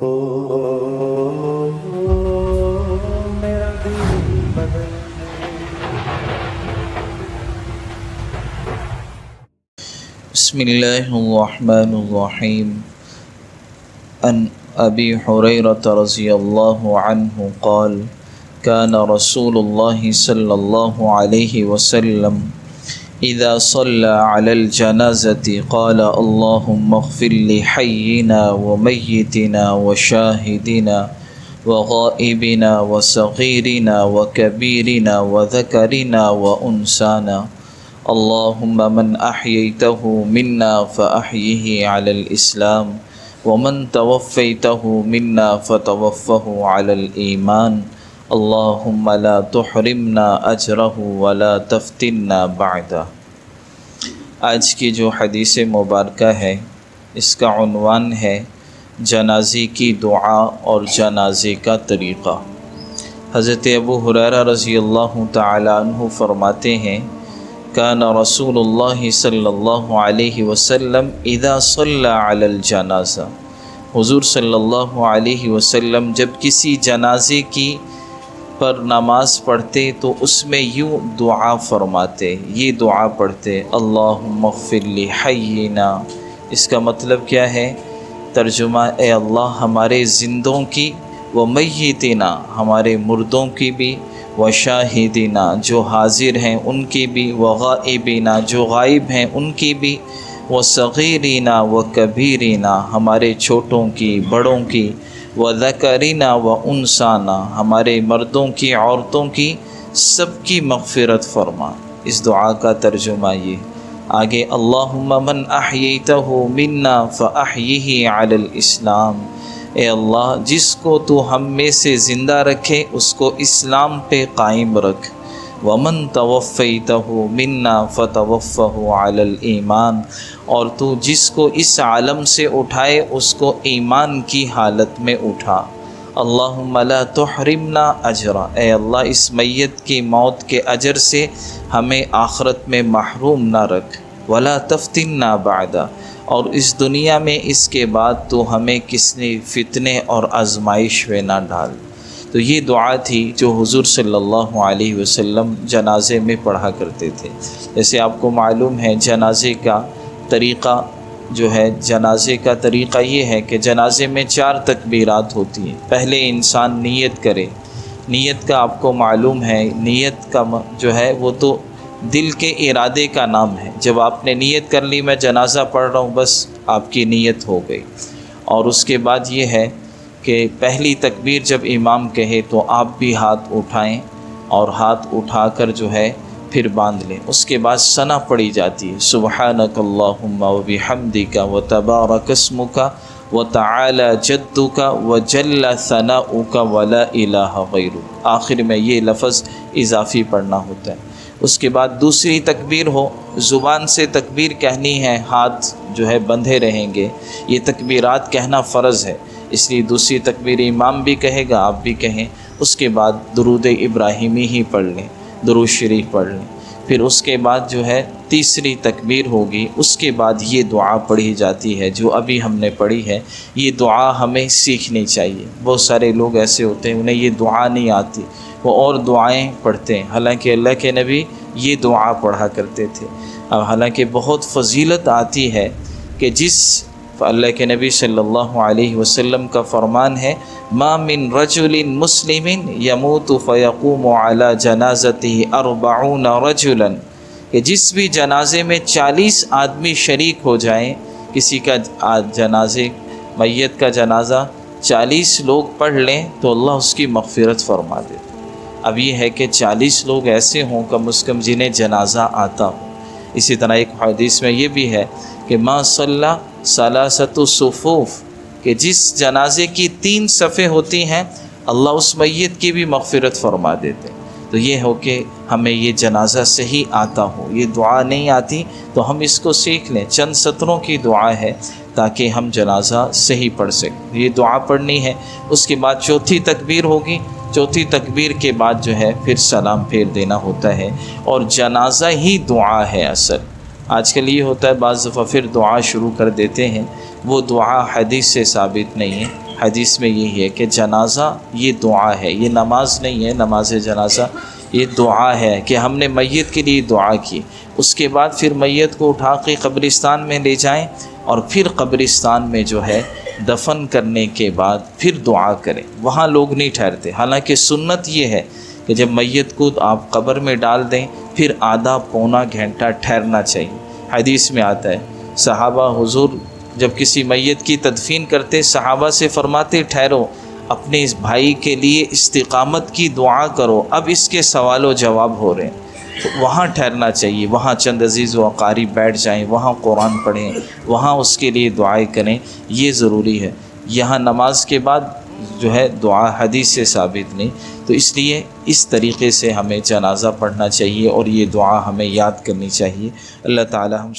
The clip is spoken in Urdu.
او میرا دل بدل بسم اللہ الرحمن الرحیم عن ابی حریرۃ رضی اللہ عنہ قال كان رسول اللہ صلی اللہ علیہ وسلم اذا صلى على الجنازة قال اللهم اغفر لحينا وميتنا وشاهدنا وغائبنا وصغيرنا وكبيرنا وذكرنا وأنثانا اللهم من أحييته منا فأحيه على الإسلام ومن توفيته منا فتوفه على الإيمان اللهم لا تحرمنا أجره ولا تفتنا بعده۔ آج کی جو حدیث مبارکہ ہے اس کا عنوان ہے جنازے کی دعا اور جنازے کا طریقہ۔ حضرت ابو ہریرہ رضی اللہ تعالیٰ عنہ فرماتے ہیں کان رسول اللہ صلی اللہ علیہ وسلم اذا صلی علی الجنازہ، حضور صلی اللہ علیہ وسلم جب کسی جنازے کی پر نماز پڑھتے تو اس میں یوں دعا فرماتے، یہ دعا پڑھتے اللہم اغفر لحینا۔ اس کا مطلب کیا ہے؟ ترجمہ اے اللہ ہمارے زندوں کی، و میتنا ہمارے مردوں کی بھی، و شاہدینا جو حاضر ہیں ان کی بھی، و غائبینا جو غائب ہیں ان کی بھی، و صغیرینا و کبیرینا ہمارے چھوٹوں کی بڑوں کی، و ذکرینا و انسانا ہمارے مردوں کی عورتوں کی، سب کی مغفرت فرما۔ اس دعا کا ترجمہ یہ آگے اللہم من احییتہ منا فاحیہ علی الاسلام، اے اللہ جس کو تو ہم میں سے زندہ رکھے اس کو اسلام پہ قائم رکھ، ومن توفیتہ منا فتوفہ علی الایمان، اور تو جس کو اس عالم سے اٹھائے اس کو ایمان کی حالت میں اٹھا۔ اللہم لا تحرمنا اجرا، اے اللہ اس میت کی موت کے اجر سے ہمیں آخرت میں محروم نہ رکھ، ولا تفتنا بعدا، اور اس دنیا میں اس کے بعد تو ہمیں کسی فتنے اور آزمائش میں نہ ڈال۔ تو یہ دعا تھی جو حضور صلی اللہ علیہ وسلم جنازے میں پڑھا کرتے تھے۔ جیسے آپ کو معلوم ہے جنازے کا طریقہ جو ہے، جنازے کا طریقہ یہ ہے کہ جنازے میں 4 تکبیرات ہوتی ہیں۔ پہلے انسان نیت کرے، نیت کا آپ کو معلوم ہے، نیت کا جو ہے وہ تو دل کے ارادے کا نام ہے۔ جب آپ نے نیت کر لی میں جنازہ پڑھ رہا ہوں، بس آپ کی نیت ہو گئی۔ اور اس کے بعد یہ ہے کہ پہلی تکبیر جب امام کہے تو آپ بھی ہاتھ اٹھائیں، اور ہاتھ اٹھا کر جو ہے پھر باندھ لیں۔ اس کے بعد ثنا پڑھی جاتی ہے سبحانک اللہم وبحمدک وتبارک اسمک وتعالی جدک وجل ثناؤک ولا الہ غیرک۔ آخر میں یہ لفظ اضافی پڑھنا ہوتا ہے۔ اس کے بعد دوسری تکبیر ہو، زبان سے تکبیر کہنی ہے، ہاتھ جو ہے بندھے رہیں گے، یہ تکبیرات کہنا فرض ہے، اس لیے دوسری تکبیر امام بھی کہے گا، آپ بھی کہیں۔ اس کے بعد درود ابراہیمی ہی پڑھ لیں، درود شریف پڑھ لیں۔ پھر اس کے بعد جو ہے تیسری تکبیر ہوگی، اس کے بعد یہ دعا پڑھی جاتی ہے جو ابھی ہم نے پڑھی ہے۔ یہ دعا ہمیں سیکھنی چاہیے۔ بہت سارے لوگ ایسے ہوتے ہیں انہیں یہ دعا نہیں آتی، وہ اور دعائیں پڑھتے ہیں، حالانکہ اللہ کے نبی یہ دعا پڑھا کرتے تھے۔ اب حالانکہ بہت فضیلت آتی ہے کہ جس اللہ کے نبی صلی اللہ علیہ وسلم کا فرمان ہے ما من رجل مسلم یموت فیقوم علی جنازته 40 رجلا، کہ جس بھی جنازے میں 40 آدمی شریک ہو جائیں، کسی کا جنازے میت کا جنازہ 40 لوگ پڑھ لیں تو اللہ اس کی مغفرت فرما دیتے۔ اب یہ ہے کہ 40 لوگ ایسے ہوں کم از کم جنہیں جنازہ آتا ہو۔ اسی طرح ایک حدیث میں یہ بھی ہے کہ ما صلی ثلاثۃ صفوف، کہ جس جنازے کی 3 صفیں ہوتی ہیں اللہ اس میت کی بھی مغفرت فرما دیتے۔ تو یہ ہو کہ ہمیں یہ جنازہ صحیح آتا ہو، یہ دعا نہیں آتی تو ہم اس کو سیکھ لیں۔ چند سطروں کی دعا ہے تاکہ ہم جنازہ صحیح پڑھ سکیں۔ یہ دعا پڑھنی ہے۔ اس کے بعد چوتھی تکبیر ہوگی، چوتھی تکبیر کے بعد جو ہے پھر سلام پھیر دینا ہوتا ہے، اور جنازہ ہی دعا ہے اصل۔ آج کل یہ ہوتا ہے بعض دفعہ پھر دعا شروع کر دیتے ہیں، وہ دعا حدیث سے ثابت نہیں ہے۔ حدیث میں یہی ہے کہ جنازہ یہ دعا ہے، یہ نماز نہیں ہے، نماز جنازہ یہ دعا ہے کہ ہم نے میت کے لیے دعا کی، اس کے بعد پھر میت کو اٹھا کے قبرستان میں لے جائیں اور پھر قبرستان میں جو ہے دفن کرنے کے بعد پھر دعا کریں، وہاں لوگ نہیں ٹھہرتے۔ حالانکہ سنت یہ ہے کہ جب میت کو آپ قبر میں ڈال دیں پھر آدھا پونا گھنٹہ ٹھہرنا چاہیے۔ حدیث میں آتا ہے صحابہ حضور جب کسی میت کی تدفین کرتے صحابہ سے فرماتے ٹھہرو، اپنے اس بھائی کے لیے استقامت کی دعا کرو، اب اس کے سوال و جواب ہو رہے ہیں۔ تو وہاں ٹھہرنا چاہیے، وہاں چند عزیز و اقارب بیٹھ جائیں، وہاں قرآن پڑھیں، وہاں اس کے لیے دعائیں کریں، یہ ضروری ہے۔ یہاں نماز کے بعد جو ہے دعا حدیث سے ثابت نہیں، تو اس لیے اس طریقے سے ہمیں جنازہ پڑھنا چاہیے اور یہ دعا ہمیں یاد کرنی چاہیے۔ اللہ تعالی ہم